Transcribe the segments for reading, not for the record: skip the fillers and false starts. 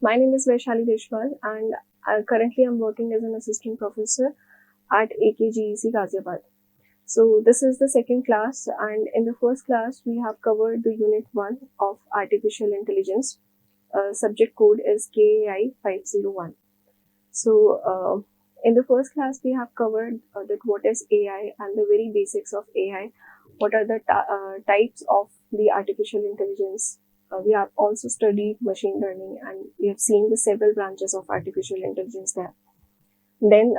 My name is Vaishali Deshwal, and currently I'm working as an assistant professor at AKGEC Ghaziabad. So this is the second class, and in the first class we have covered the unit 1 of artificial intelligence. Subject code is KAI 501. So in the first class we have covered that what is AI and the very basics of AI. What are the types of the artificial intelligence? We have also studied machine learning, and we have seen the several branches of artificial intelligence there. Then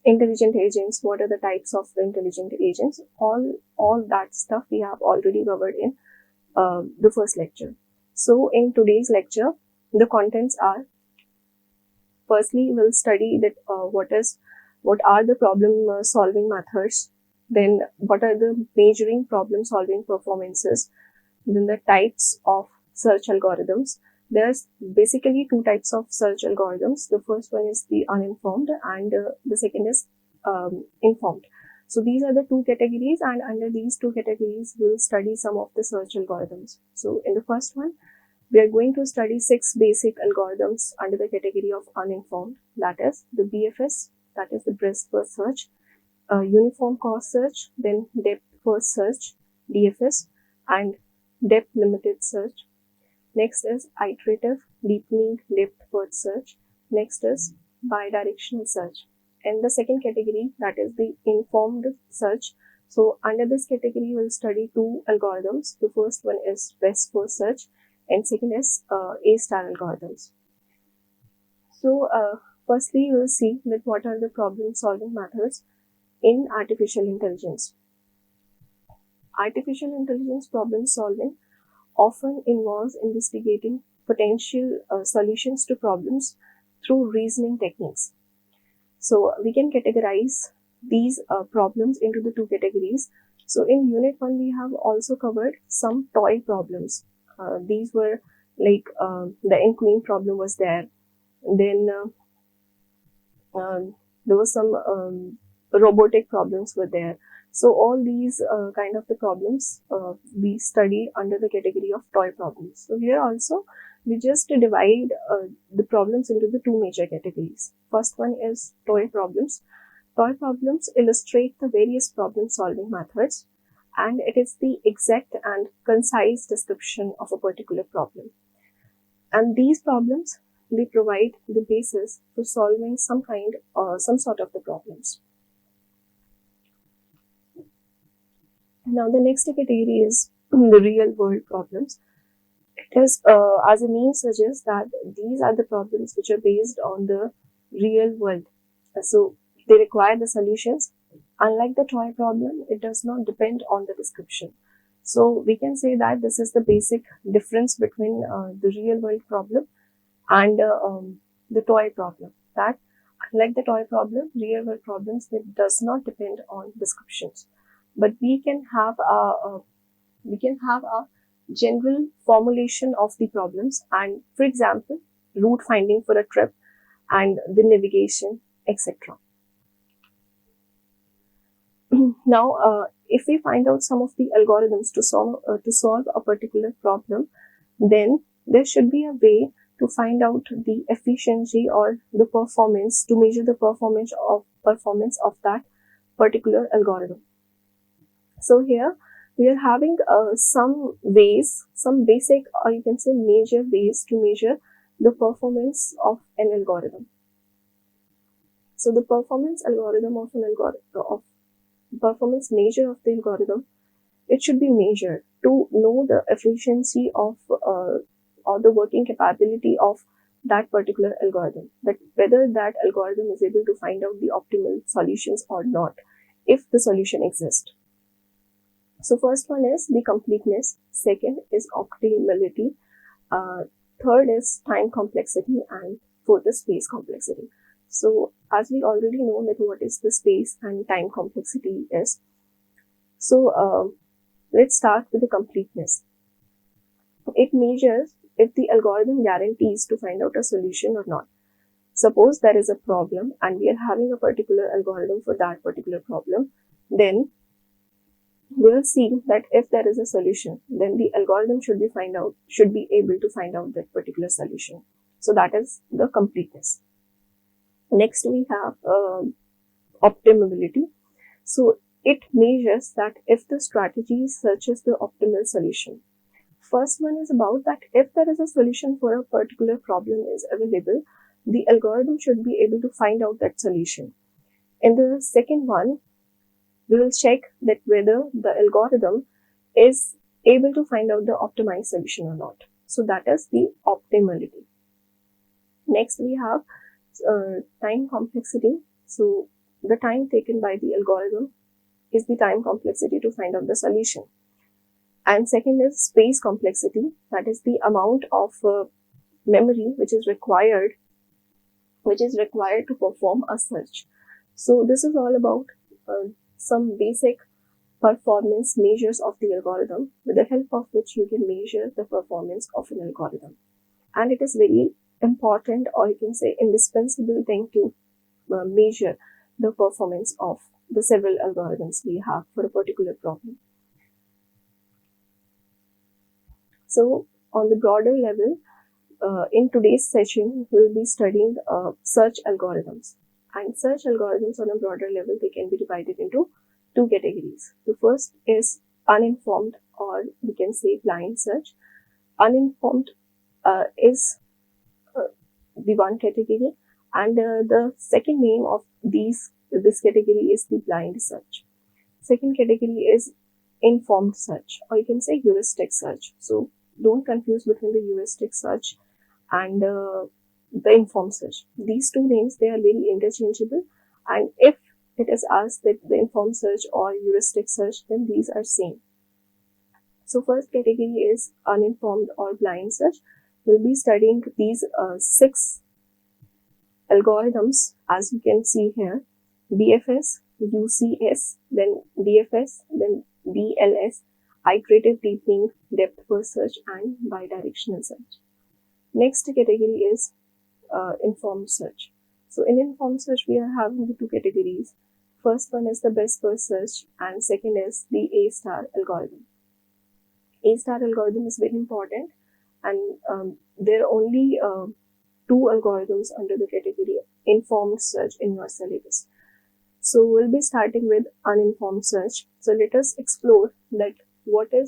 intelligent agents. What are the types of the intelligent agents? All that stuff we have already covered in the first lecture. So in today's lecture, the contents are: firstly, we'll study that what are the problem solving methods. Then what are the measuring problem solving performances. Then the types of search algorithms. There's basically two types of search algorithms. The first one is the uninformed, and the second is informed. So these are the two categories, and under these two categories, we'll study some of the search algorithms. So in the first one, we are going to study 6 basic algorithms under the category of uninformed. That is the BFS, that is the breadth first search, uniform cost search, then depth first search, DFS, and depth limited search. Next is iterative deepening depth first search. Next is bidirectional search. And the second category, that is the informed search. So under this category, we'll study two algorithms. The first one is best first search, and second is A-star algorithms. So firstly, we'll see that what are the problem solving methods in artificial intelligence. Artificial intelligence problem solving often involves investigating potential solutions to problems through reasoning techniques. So we can categorize these problems into the two categories. So in unit 1, we have also covered some toy problems. These were like the in-queen problem was there. Then there was some robotic problems were there. So all these kind of the problems we study under the category of toy problems. So here also we just divide the problems into the two major categories. First one is toy problems. Toy problems illustrate the various problem solving methods, and it is the exact and concise description of a particular problem. And these problems, they provide the basis for solving some sort of the problems. Now the next category is the real world problems. It is, as the name suggests, that these are the problems which are based on the real world. So they require the solutions. Unlike the toy problem, it does not depend on the description. So we can say that this is the basic difference between the real world problem and the toy problem. That unlike the toy problem, real world problems, it does not depend on descriptions. But we can have a general formulation of the problems, and for example, route finding for a trip and the navigation, etc. Now, if we find out some of the algorithms to solve a particular problem, then there should be a way to find out the efficiency or the performance, to measure the performance of that particular algorithm. So here we are having some basic, or you can say major ways to measure the performance of an algorithm. So the performance performance measure of the algorithm, it should be measured to know the efficiency of or the working capability of that particular algorithm, that whether that algorithm is able to find out the optimal solutions or not, if the solution exists. So first one is the completeness, second is optimality, third is time complexity, and fourth is space complexity. So as we already know that what is the space and time complexity is. So let's start with the completeness. It measures if the algorithm guarantees to find out a solution or not. Suppose there is a problem and we are having a particular algorithm for that particular problem, then we'll see that if there is a solution, then the algorithm should be able to find out that particular solution. So that is the completeness. Next we have optimability. So it measures that if the strategy searches the optimal solution. First one is about that if there is a solution for a particular problem is available, the algorithm should be able to find out that solution. In the second one, we will check that whether the algorithm is able to find out the optimized solution or not. So that is the optimality. Next, we have time complexity. So the time taken by the algorithm is the time complexity to find out the solution. And second is space complexity. That is the amount of memory which is required to perform a search. So this is all about some basic performance measures of the algorithm with the help of which you can measure the performance of an algorithm. And it is very important, or you can say indispensable thing to measure the performance of the several algorithms we have for a particular problem. So on the broader level, in today's session, we'll be studying search algorithms. And search algorithms on a broader level, they can be divided into two categories. The first is uninformed, or we can say blind search. Uninformed is the one category, and the second name of this category is the blind search. Second category is informed search, or you can say heuristic search. So don't confuse between the heuristic search and the informed search. These two names, they are very interchangeable, and if it is asked that the informed search or heuristic search, then these are same. So first category is uninformed or blind search. We'll be studying these 6 algorithms, as you can see here: DFS, UCS, then DFS, then DLS, iterative deepening, depth first search, and bidirectional search. Next category is informed search. So in informed search, we are having the 2 categories. First one is the best first search, and second is the A-star algorithm. A-star algorithm is very important, and there are only 2 algorithms under the category informed search in your syllabus. So we'll be starting with uninformed search. So let us explore that what are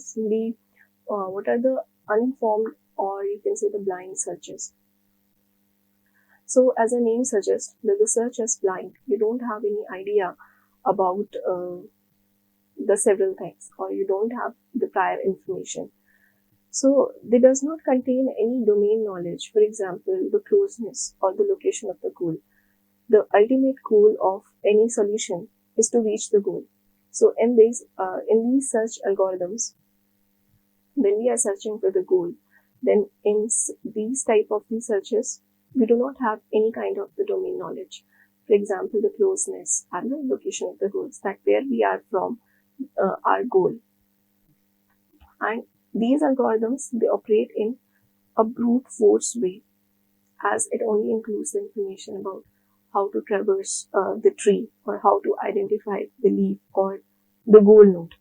the uninformed, or you can say the blind searches. So as the name suggests, the search is blind. You don't have any idea about the several things, or you don't have the prior information. So they does not contain any domain knowledge. For example, the closeness or the location of the goal. The ultimate goal of any solution is to reach the goal. So in these search algorithms, when we are searching for the goal, then in these type of researches, we do not have any kind of the domain knowledge. For example, the closeness and the location of the goals, that where we are from our goal. And these algorithms, they operate in a brute force way, as it only includes the information about how to traverse the tree, or how to identify the leaf or the goal node.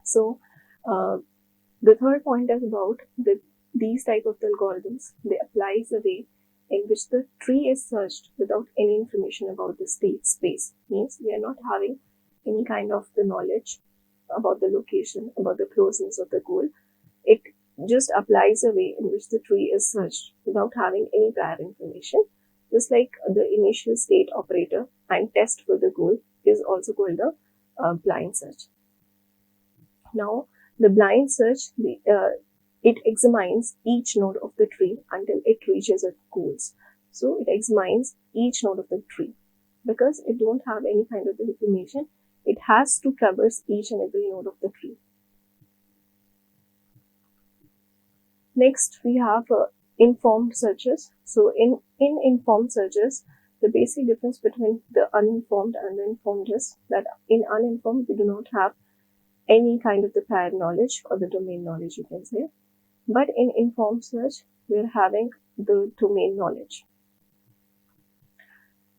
So the third point is about these type of algorithms. They apply the way in which the tree is searched without any information about the state space. Means we are not having any kind of the knowledge about the location, about the closeness of the goal. It just applies a way in which the tree is searched without having any prior information. Just like the initial state operator and test for the goal is also called the blind search. Now, the blind search, it examines each node of the tree until it reaches its goals. So it examines each node of the tree. Because it don't have any kind of information, it has to traverse each and every node of the tree. Next, we have informed searches. So in informed searches, the basic difference between the uninformed and the informed is that in uninformed, we do not have any kind of the prior knowledge or the domain knowledge, you can say. But in informed search, we're having the domain knowledge.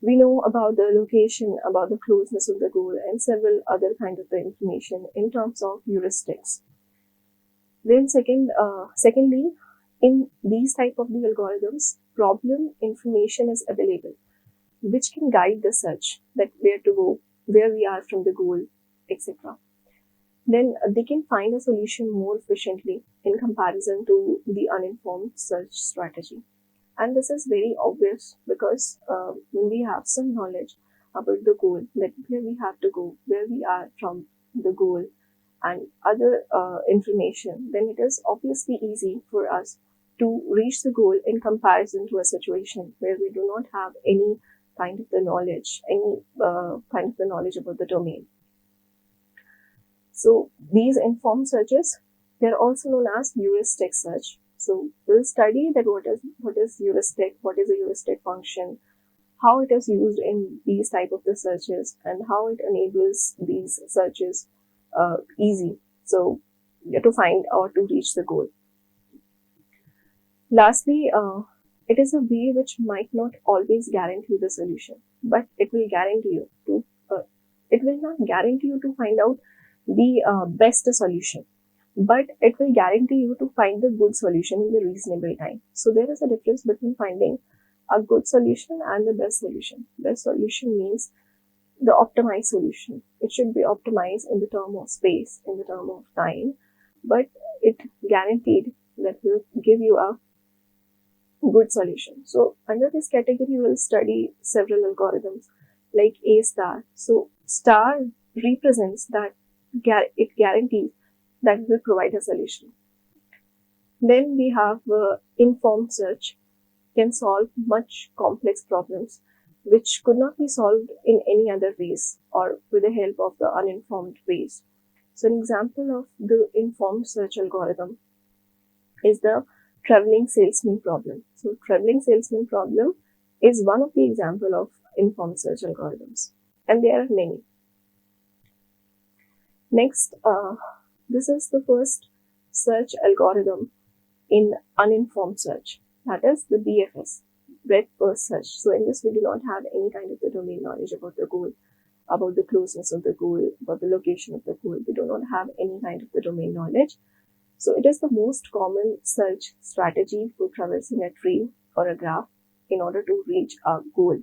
We know about the location, about the closeness of the goal, and several other kinds of the information in terms of heuristics. Then secondly, In these type of the algorithms, problem information is available, which can guide the search, that where to go, where we are from the goal, etc. Then they can find a solution more efficiently in comparison to the uninformed search strategy. And this is very obvious because when we have some knowledge about the goal, that where we have to go, where we are from the goal, and other information, then it is obviously easy for us to reach the goal in comparison to a situation where we do not have any kind of the knowledge, any kind of the knowledge about the domain. So these informed searches, they're also known as heuristic search. So we'll study that what is heuristic, what is a heuristic function, how it is used in these type of the searches, and how it enables these searches easy. So to find or to reach the goal. Lastly, it is a way which might not always guarantee the solution, but it will guarantee you to. It will not guarantee you to find out the best solution, but it will guarantee you to find the good solution in the reasonable time. So there is a difference between finding a good solution and the best solution. Best solution means the optimized solution. It should be optimized in the term of space, in the term of time, but it guaranteed that will give you a good solution. So under this category, you will study several algorithms like A star. So star represents that it guarantees that it will provide a solution. Then we have informed search, can solve much complex problems which could not be solved in any other ways or with the help of the uninformed ways. So an example of the informed search algorithm is the traveling salesman problem. So traveling salesman problem is one of the example of informed search algorithms, and there are many. Next, this is the first search algorithm in uninformed search, that is the BFS, breadth first search. So in this, we do not have any kind of the domain knowledge about the goal, about the closeness of the goal, about the location of the goal. We do not have any kind of the domain knowledge. So it is the most common search strategy for traversing a tree or a graph in order to reach a goal.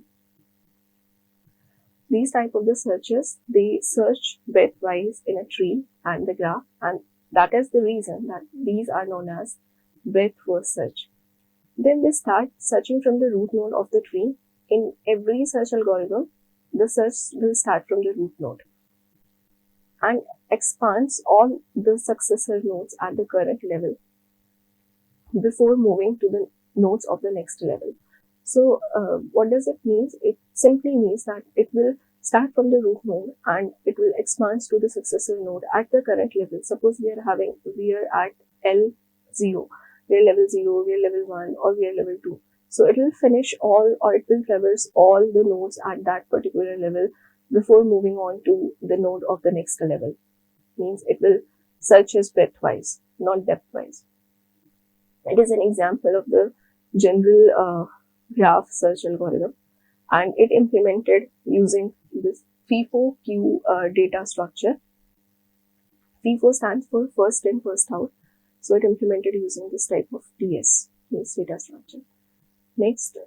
These type of the searches, they search breadth-wise in a tree and the graph, and that is the reason that these are known as breadth first search. Then they start searching from the root node of the tree. In every search algorithm, the search will start from the root node and expands all the successor nodes at the current level before moving to the nodes of the next level. So what does it mean? It simply means that it will start from the root node and it will expand to the successor node at the current level. Suppose we are at L0, we are level 0, we are level 1, or we are level 2. So it will finish all, or it will traverse all the nodes at that particular level before moving on to the node of the next level. Means it will search as breadth-wise, not depth-wise. It is an example of the general graph search algorithm, and it implemented using this FIFO-Q data structure. FIFO stands for first in, first out. So it implemented using this type of DS, this data structure. Next,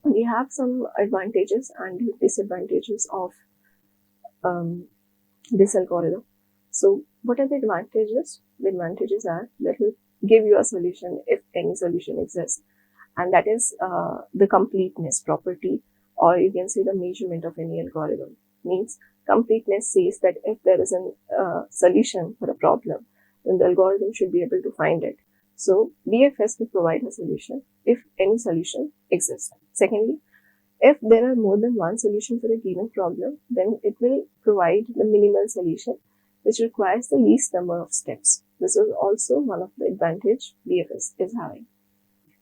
we have some advantages and disadvantages of this algorithm. So what are the advantages? The advantages are that it will give you a solution if any solution exists, and that is the completeness property, or you can say the measurement of any algorithm. Means completeness says that if there is a solution for a problem, then the algorithm should be able to find it. So BFS will provide a solution if any solution exists. Secondly, if there are more than one solution for a given problem, then it will provide the minimal solution, which requires the least number of steps. This is also one of the advantage BFS is having.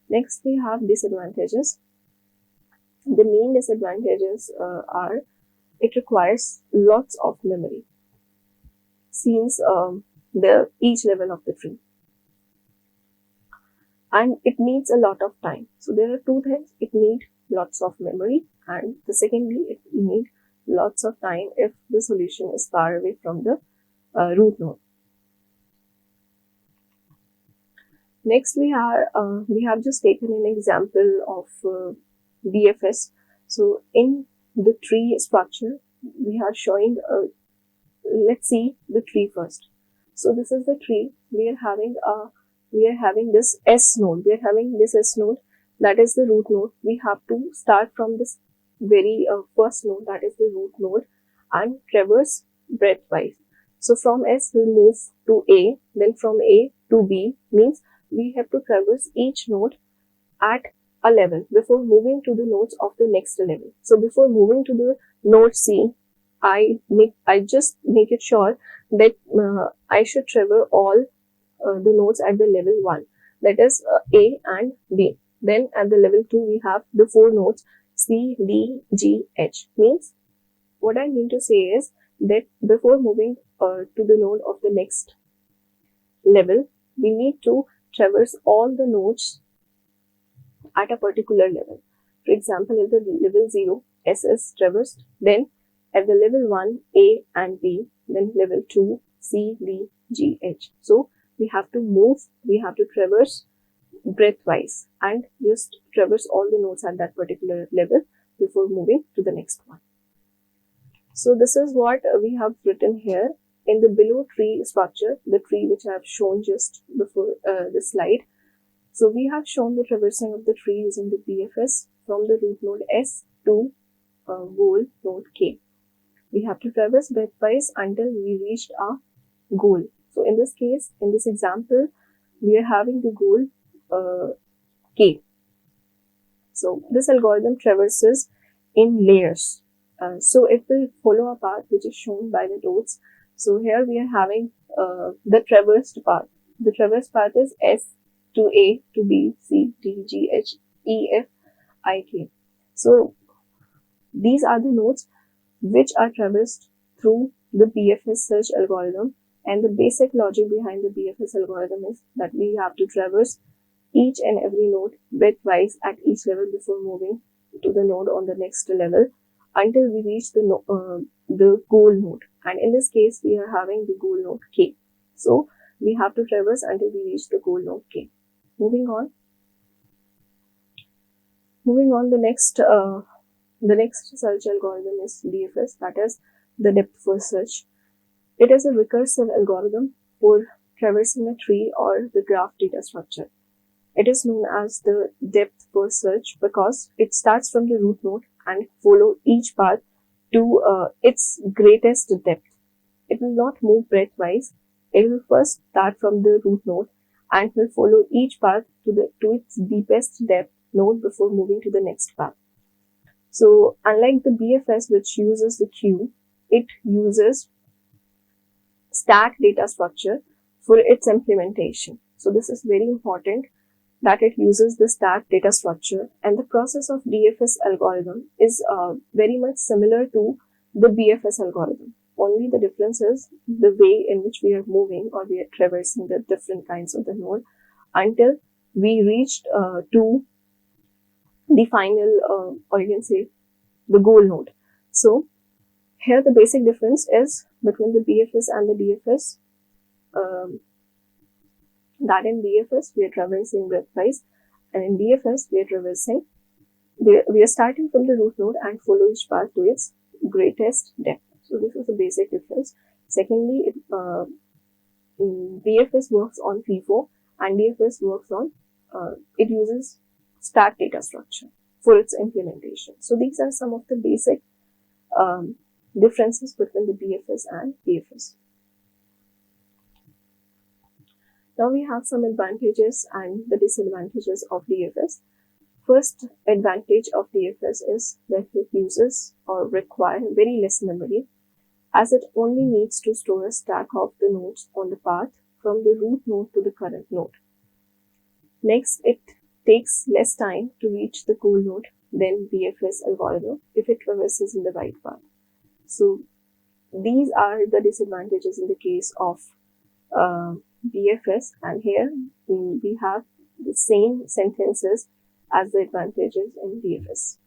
Next, we have disadvantages. The main disadvantages are it requires lots of memory since each level of the tree, and it needs a lot of time. So there are two things: it needs lots of memory, and the secondly, it needs lots of time if the solution is far away from the root node. Next, we have just taken an example of BFS. So in the tree structure, we are showing. Let's see the tree first. So this is the tree. We are having this S node. We are having this S node, that is the root node. We have to start from this very first node, that is the root node, and traverse breadthwise. So from S we'll move to A, then from A to B, means we have to traverse each node at a level before moving to the nodes of the next level. So before moving to the node C, I just make it sure that I should traverse all the nodes at the level 1, that is A and B. Then at the level 2 we have the 4 nodes C, D, G, H. Means what I mean to say is that before moving to the node of the next level, we need to traverse all the nodes at a particular level. For example, at the level 0, S is traversed, then at the level 1, A and B, then level 2, C, D, G, H. So we have to traverse breadthwise and just traverse all the nodes at that particular level before moving to the next one. So this is what we have written here in the below tree structure, the tree which I have shown just before the slide. So we have shown the traversing of the tree using the BFS from the root node S to goal node K. We have to traverse breadthwise until we reached our goal. So in this case, in this example, we are having the goal K. So this algorithm traverses in layers. So it will follow a path which is shown by the dots. So here we are having the traversed path. The traversed path is S to A to B, C, D, G, H, E, F, I, K. So these are the nodes which are traversed through the BFS search algorithm, and the basic logic behind the BFS algorithm is that we have to traverse each and every node bitwise at each level before moving to the node on the next level until we reach the goal node. And in this case, we are having the goal node K. So we have to traverse until we reach the goal node K. Moving on, the next search algorithm is DFS, that is the depth first search. It is a recursive algorithm for traversing a tree or the graph data structure. It is known as the depth first search because it starts from the root node and follow each path to its greatest depth. It will not move breadthwise. It will first start from the root node and will follow each path to its deepest depth node before moving to the next path. So unlike the BFS, which uses the queue, it uses stack data structure for its implementation. So this is very important that it uses the stack data structure, and the process of DFS algorithm is very much similar to the BFS algorithm. Only the difference is the way in which we are moving or we are traversing the different kinds of the node until we reached to the final or you can say the goal node. So here the basic difference is between the BFS and the DFS. That in BFS we are traversing breadthwise, and in DFS we are starting from the root node and follow each path to its greatest depth. So this is the basic difference. Secondly, BFS works on FIFO and DFS works on it uses stack data structure for its implementation. So these are some of the basic differences between the BFS and DFS. Now we have some advantages and the disadvantages of DFS. First advantage of DFS is that it uses or require very less memory, as it only needs to store a stack of the nodes on the path from the root node to the current node. Next, it takes less time to reach the goal node than BFS algorithm if it traverses in the right path. So these are the disadvantages in the case of BFS, and here we have the same sentences as the advantages in BFS.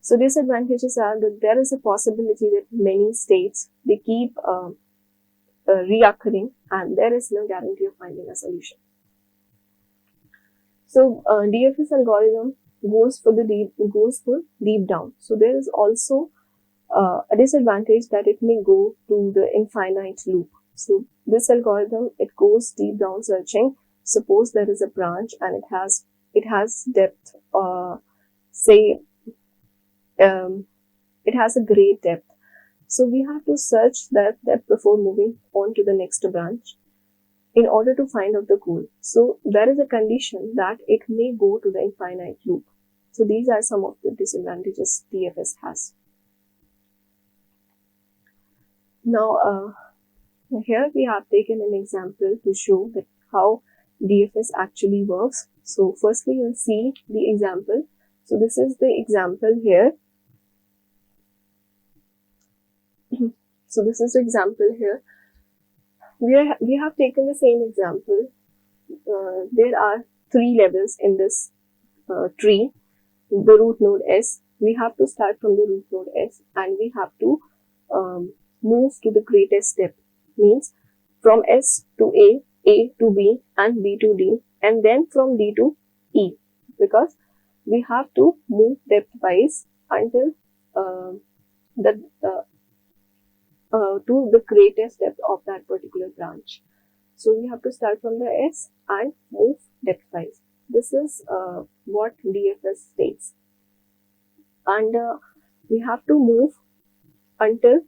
So disadvantages are that there is a possibility that many states they keep reoccurring and there is no guarantee of finding a solution. So DFS algorithm goes for deep down. So there is also a disadvantage that it may go to the infinite loop. So this algorithm, it goes deep down searching. Suppose there is a branch and it has depth, say it has a great depth. So we have to search that depth before moving on to the next branch in order to find out the goal. So there is a condition that it may go to the infinite loop. So these are some of the disadvantages DFS has. Now, here we have taken an example to show that how DFS actually works. So firstly, you'll see the example. So this is the example here. So this is the example here. We have taken the same example. There are 3 levels in this tree. The root node S. We have to start from the root node S and we have to move to the greatest step. Means from S to A to B, and B to D, and then from D to E, because we have to move depth wise until to the greatest depth of that particular branch. So we have to start from the S and move depth wise. This is what DFS states, and we have to move until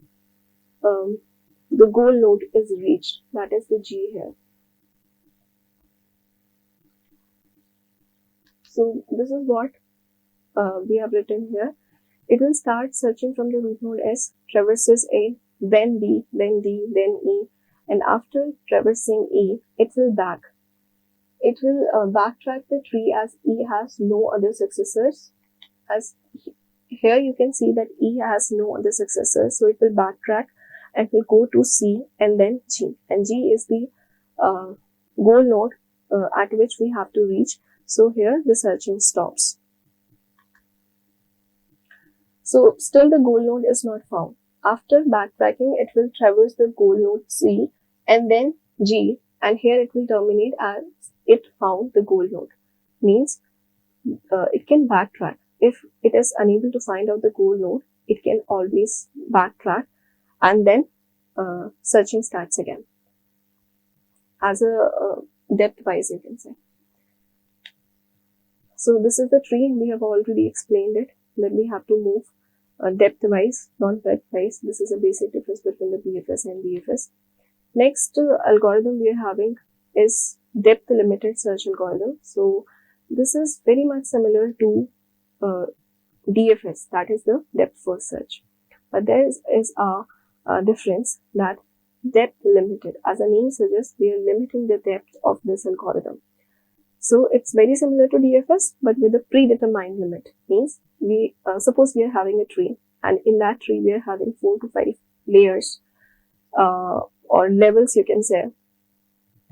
the goal node is reached, that is the G here. So this is what we have written here. It will start searching from the root node S, traverses A, then B, then D, then E, and after traversing E, it will backtrack the tree as E has no other successors. As here you can see that E has no other successors, so it will backtrack and will go to C and then G, and G is the goal node at which we have to reach. So here the searching stops. So still the goal node is not found. After backtracking, it will traverse the goal node C and then G, and here it will terminate as it found the goal node. Means it can backtrack. If it is unable to find out the goal node, it can always backtrack and then searching starts again as a depth wise, you can say. So this is the tree. We have already explained it, that we have to move depth wise, not breadth wise. This is a basic difference between the BFS and DFS. Next algorithm we are having is depth limited search algorithm. So this is very much similar to DFS, that is the depth first search. But there is a difference, that depth limited, as the name suggests, we are limiting the depth of this algorithm. So it's very similar to DFS, but with a predetermined limit. Means we suppose we are having a tree, and in that tree we are having 4 to 5 layers or levels, you can say.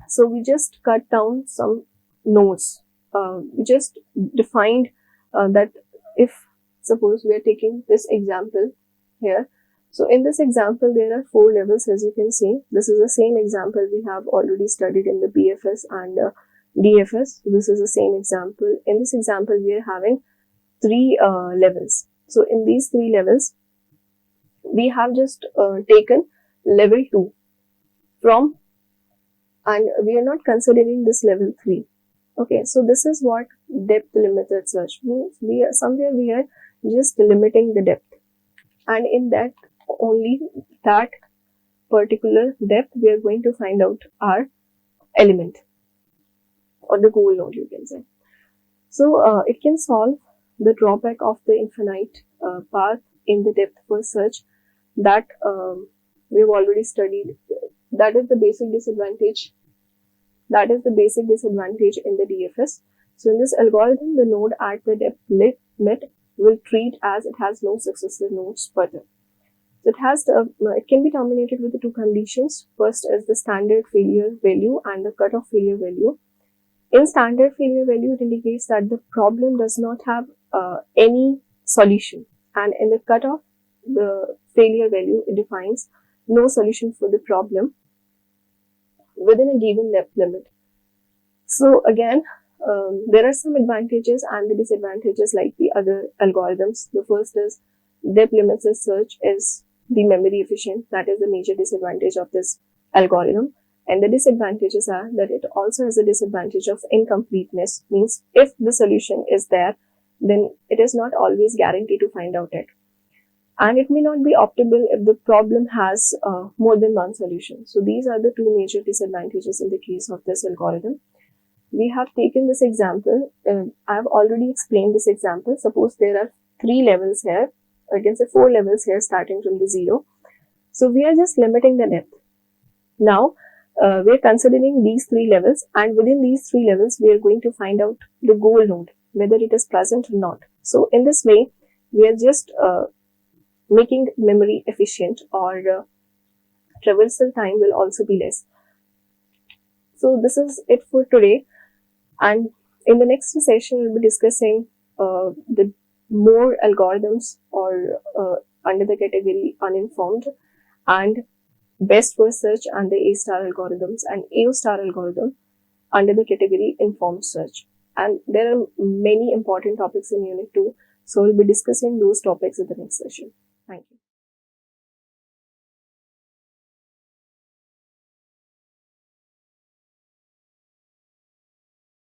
So we just cut down some nodes. We just defined that if suppose we are taking this example here. So in this example, there are 4 levels, as you can see. This is the same example we have already studied in the BFS and DFS. This is the same example. In this example, we are having 3 levels. So in these 3 levels, we have just taken level 2 from, and we are not considering this level 3. Okay, so this is what depth limited search means. We are somewhere we are just limiting the depth, and in that only that particular depth we are going to find out our element or the goal node, you can say. So it can solve the drawback of the infinite path in the depth first search that we have already studied. That is the basic disadvantage. That is the basic disadvantage in the DFS. So in this algorithm, the node at the depth limit will treat as it has no successor nodes further. So it can be terminated with the 2 conditions. First is the standard failure value and the cutoff failure value. In standard failure value, it indicates that the problem does not have any solution, and in the cutoff, the failure value, it defines no solution for the problem within a given depth limit. So again, There are some advantages and the disadvantages like the other algorithms. The first is depth limitless search is the memory efficient. That is the major disadvantage of this algorithm. And the disadvantages are that it also has a disadvantage of incompleteness. Means if the solution is there, then it is not always guaranteed to find out it. And it may not be optimal if the problem has more than one solution. So these are the two major disadvantages in the case of this algorithm. We have taken this example. I have already explained this example. Suppose there are 3 levels here, or you can say 4 levels here starting from the 0. So we are just limiting the depth. Now we are considering these 3 levels, and within these 3 levels we are going to find out the goal node, whether it is present or not. So in this way we are just making memory efficient, or traversal time will also be less. So this is it for today. And in the next session, we'll be discussing the more algorithms or under the category uninformed, and best first search and the A-star algorithms, and AO-star algorithm under the category informed search. And there are many important topics in Unit 2. So we'll be discussing those topics in the next session. Thank you.